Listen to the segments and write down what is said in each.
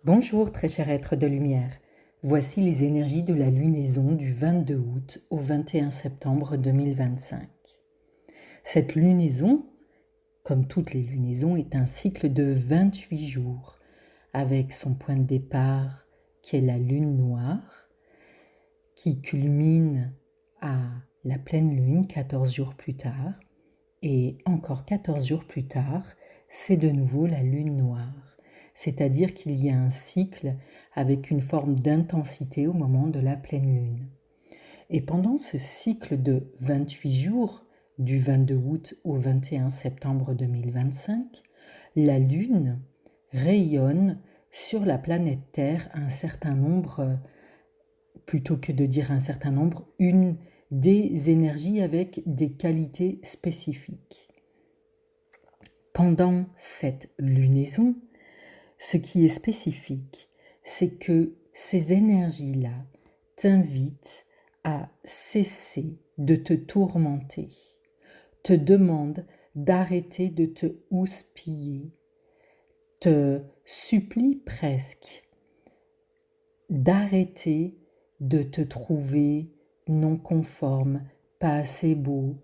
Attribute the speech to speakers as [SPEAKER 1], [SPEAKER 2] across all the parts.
[SPEAKER 1] Bonjour très cher être de lumière, voici les énergies de la lunaison du 22 août au 21 septembre 2025. Cette lunaison, comme toutes les lunaisons, est un cycle de 28 jours, avec son point de départ qui est la lune noire, qui culmine à la pleine lune 14 jours plus tard, et encore 14 jours plus tard, c'est de nouveau la lune noire. C'est-à-dire qu'il y a un cycle avec une forme d'intensité au moment de la pleine lune. Et pendant ce cycle de 28 jours, du 22 août au 21 septembre 2025, la lune rayonne sur la planète Terre un certain nombre, plutôt que de dire un certain nombre, une des énergies avec des qualités spécifiques. Pendant cette lunaison, ce qui est spécifique, c'est que ces énergies-là t'invitent à cesser de te tourmenter, te demandent d'arrêter de te houspiller, te supplient presque d'arrêter de te trouver non conforme, pas assez beau,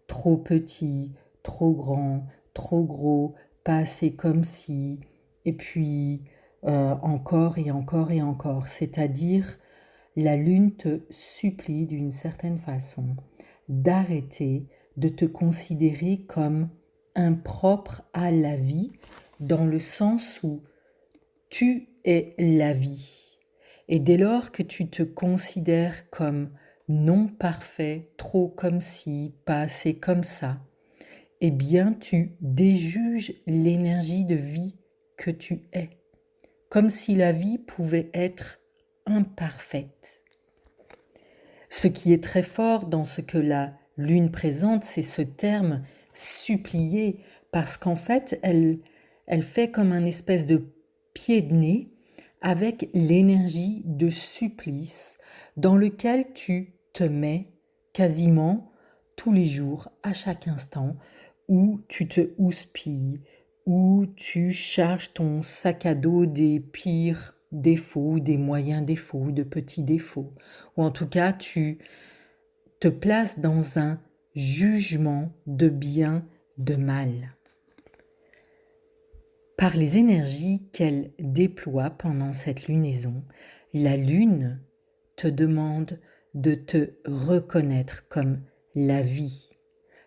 [SPEAKER 1] trop petit, trop grand, trop gros, pas assez comme si, et puis encore et encore et encore. C'est-à-dire, la lune te supplie d'une certaine façon d'arrêter de te considérer comme impropre à la vie, dans le sens où tu es la vie. Et dès lors que tu te considères comme non parfait, trop comme ci, pas assez comme ça, eh bien tu déjuges l'énergie de vie que tu es, comme si la vie pouvait être imparfaite. Ce qui est très fort dans ce que la lune présente, c'est ce terme supplier, parce qu'en fait, elle fait comme un espèce de pied de nez avec l'énergie de supplice dans lequel tu te mets quasiment tous les jours, à chaque instant, où tu te houspilles, où tu charges ton sac à dos des pires défauts, des moyens défauts, de petits défauts, ou en tout cas tu te places dans un jugement de bien, de mal. Par les énergies qu'elle déploie pendant cette lunaison, la lune te demande de te reconnaître comme la vie.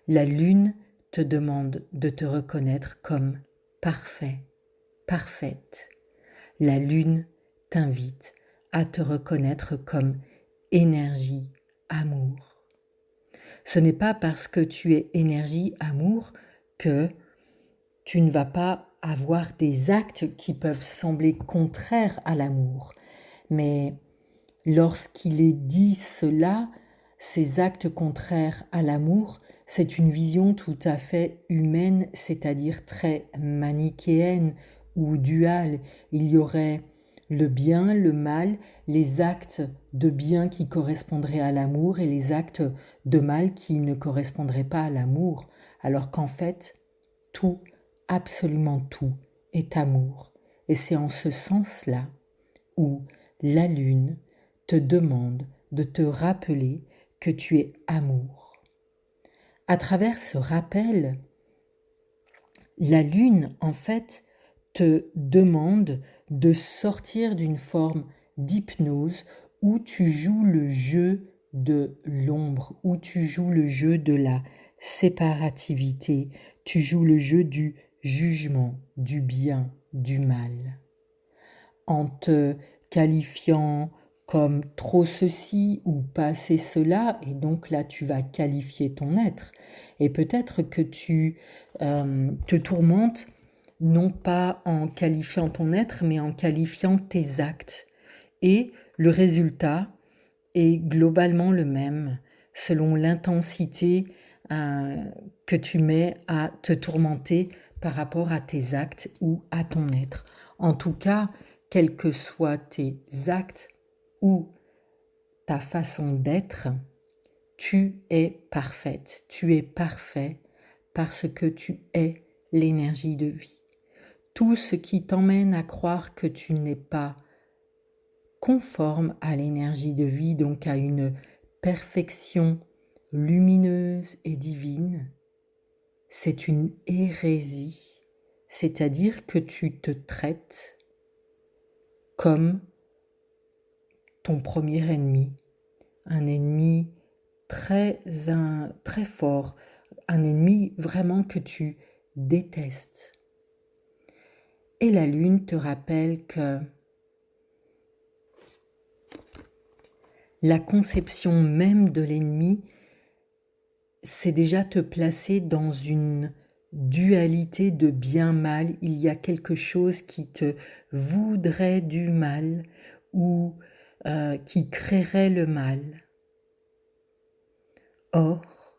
[SPEAKER 1] La lune te demande de te reconnaître comme parfait, parfaite. La lune t'invite à te reconnaître comme énergie, amour. Ce n'est pas parce que tu es énergie, amour que tu ne vas pas avoir des actes qui peuvent sembler contraires à l'amour. Mais lorsqu'il est dit cela, ces actes contraires à l'amour, c'est une vision tout à fait humaine, c'est-à-dire très manichéenne ou duale. Il y aurait le bien, le mal, les actes de bien qui correspondraient à l'amour et les actes de mal qui ne correspondraient pas à l'amour, alors qu'en fait, tout, absolument tout, est amour. Et c'est en ce sens-là où la lune te demande de te rappeler que tu es amour. À travers ce rappel, la lune, en fait, te demande de sortir d'une forme d'hypnose où tu joues le jeu de l'ombre, où tu joues le jeu de la séparativité, tu joues le jeu du jugement, du bien, du mal. En te qualifiant comme trop ceci ou pas assez cela, et donc là tu vas qualifier ton être. Et peut-être que tu te tourmentes non pas en qualifiant ton être, mais en qualifiant tes actes. Et le résultat est globalement le même, selon l'intensité que tu mets à te tourmenter par rapport à tes actes ou à ton être. En tout cas, quels que soient tes actes ou ta façon d'être, tu es parfaite, tu es parfait parce que tu es l'énergie de vie. tout ce qui t'emmène à croire que tu n'es pas conforme à l'énergie de vie, donc à une perfection lumineuse et divine, c'est une hérésie, c'est-à-dire que tu te traites comme ton premier ennemi, un ennemi très fort, un ennemi vraiment que tu détestes. Et la lune te rappelle que la conception même de l'ennemi, c'est déjà te placer dans une dualité de bien-mal. Il y a quelque chose qui te voudrait du mal ou qui créerait le mal. Or,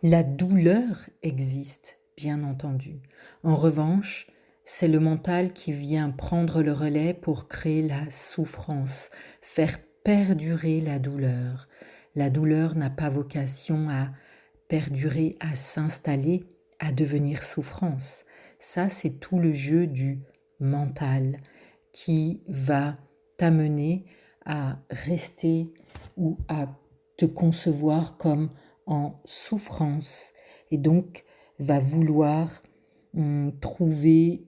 [SPEAKER 1] la douleur existe, bien entendu. En revanche, c'est le mental qui vient prendre le relais pour créer la souffrance, faire perdurer la douleur. La douleur n'a pas vocation à perdurer, à s'installer, à devenir souffrance. Ça, c'est tout le jeu du mental qui va t'amener à rester ou à te concevoir comme en souffrance et donc va vouloir trouver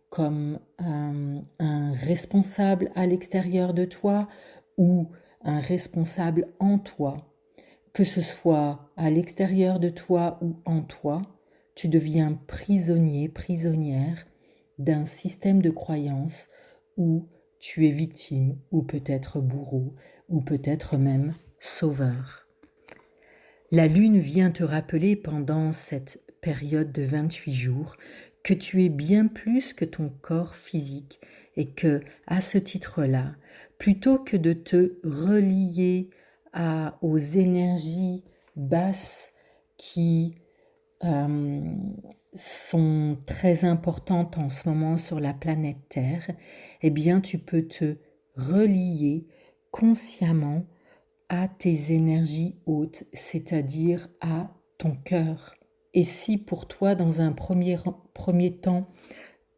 [SPEAKER 1] comme un responsable à l'extérieur de toi ou un responsable en toi. Que ce soit à l'extérieur de toi ou en toi, tu deviens prisonnier, prisonnière d'un système de croyances où tu es victime ou peut-être bourreau ou peut-être même sauveur. La lune vient te rappeler pendant cette période de 28 jours que tu es bien plus que ton corps physique et que, à ce titre-là, plutôt que de te relier aux énergies basses qui sont très importantes en ce moment sur la planète Terre, eh bien tu peux te relier consciemment à tes énergies hautes, c'est-à-dire à ton cœur. Et si pour toi, dans un premier temps,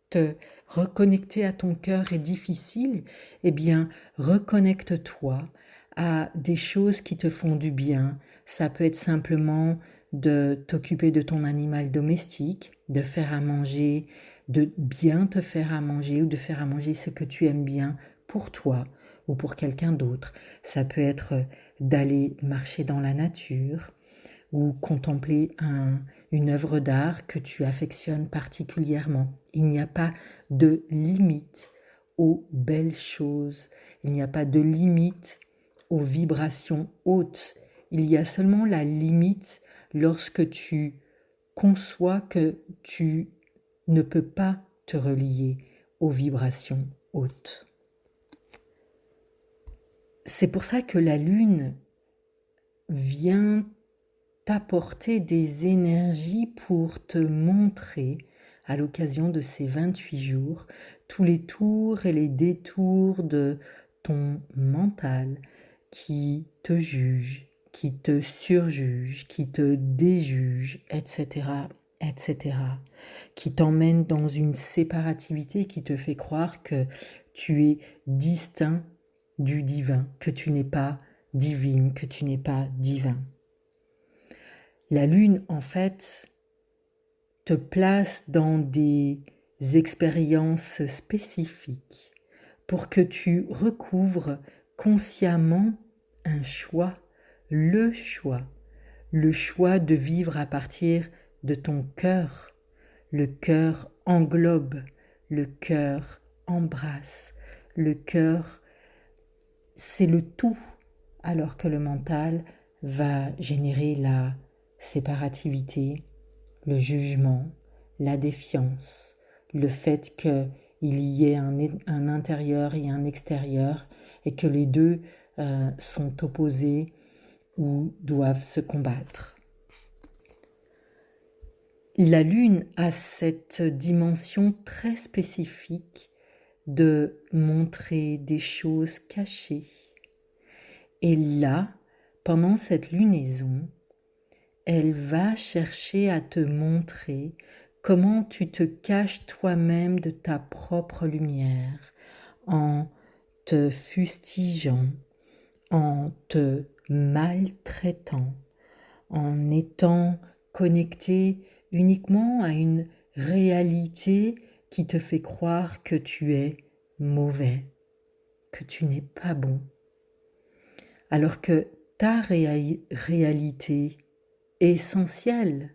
[SPEAKER 1] te reconnecter à ton cœur est difficile, eh bien, reconnecte-toi à des choses qui te font du bien. Ça peut être simplement de t'occuper de ton animal domestique, de faire à manger, de bien te faire à manger ou de faire à manger ce que tu aimes bien pour toi ou pour quelqu'un d'autre. Ça peut être d'aller marcher dans la nature ou contempler une œuvre d'art que tu affectionnes particulièrement. Il n'y a pas de limite aux belles choses, il n'y a pas de limite aux vibrations hautes. Il y a seulement la limite lorsque tu conçois que tu ne peux pas te relier aux vibrations hautes. C'est pour ça que la lune vient t'apporter des énergies pour te montrer, à l'occasion de ces 28 jours, tous les tours et les détours de ton mental qui te juge, qui te surjuge, qui te déjuge, etc., etc., qui t'emmène dans une séparativité qui te fait croire que tu es distinct du divin, que tu n'es pas divine, que tu n'es pas divin. La lune, en fait, te place dans des expériences spécifiques pour que tu recouvres consciemment un choix, le choix de vivre à partir de ton cœur. Le cœur englobe, le cœur embrasse, le cœur, c'est le tout, alors que le mental va générer la séparativité, le jugement, la défiance, le fait qu'il y ait un intérieur et un extérieur et que les deux sont opposés ou doivent se combattre. La lune a cette dimension très spécifique de montrer des choses cachées. Et là, pendant cette lunaison, elle va chercher à te montrer comment tu te caches toi-même de ta propre lumière en te fustigeant, en te maltraitant, en étant connecté uniquement à une réalité qui te fait croire que tu es mauvais, que tu n'es pas bon, alors que ta réalité essentielle,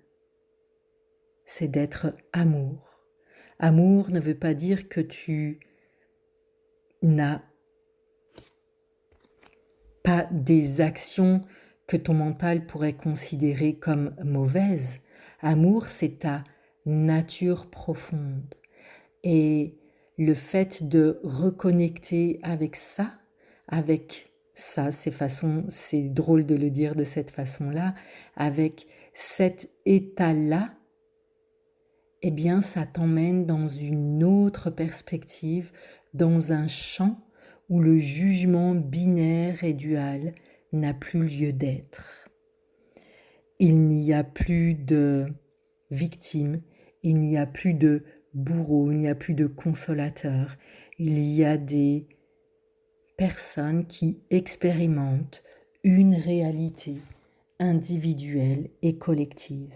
[SPEAKER 1] c'est d'être amour. Amour ne veut pas dire que tu n'as pas des actions que ton mental pourrait considérer comme mauvaises. Amour, c'est ta nature profonde. Et le fait de reconnecter avec ça, c'est drôle de le dire de cette façon-là, avec cet état-là, eh bien, ça t'emmène dans une autre perspective, dans un champ où le jugement binaire et dual n'a plus lieu d'être. Il n'y a plus de victime, il n'y a plus de bourreau, il n'y a plus de consolateur. Il y a des personnes qui expérimentent une réalité individuelle et collective.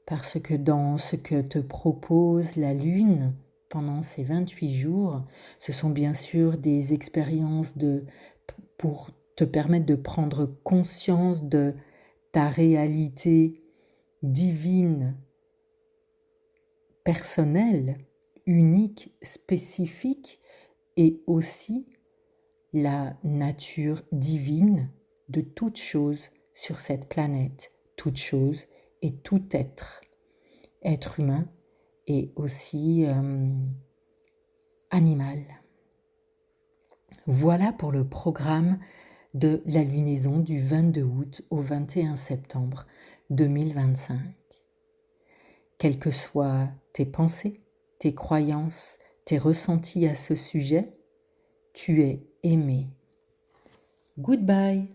[SPEAKER 1] Parce que dans ce que te propose la Lune pendant ces 28 jours, ce sont bien sûr des expériences pour te permettre de prendre conscience de ta réalité divine, personnelle, unique, spécifique, et aussi la nature divine de toute chose sur cette planète, toute chose et tout être humain et aussi animal. Voilà pour le programme de la lunaison du 22 août au 21 septembre 2025. Quelles que soient tes pensées, tes croyances, tes ressentis à ce sujet, tu es aimé. Goodbye.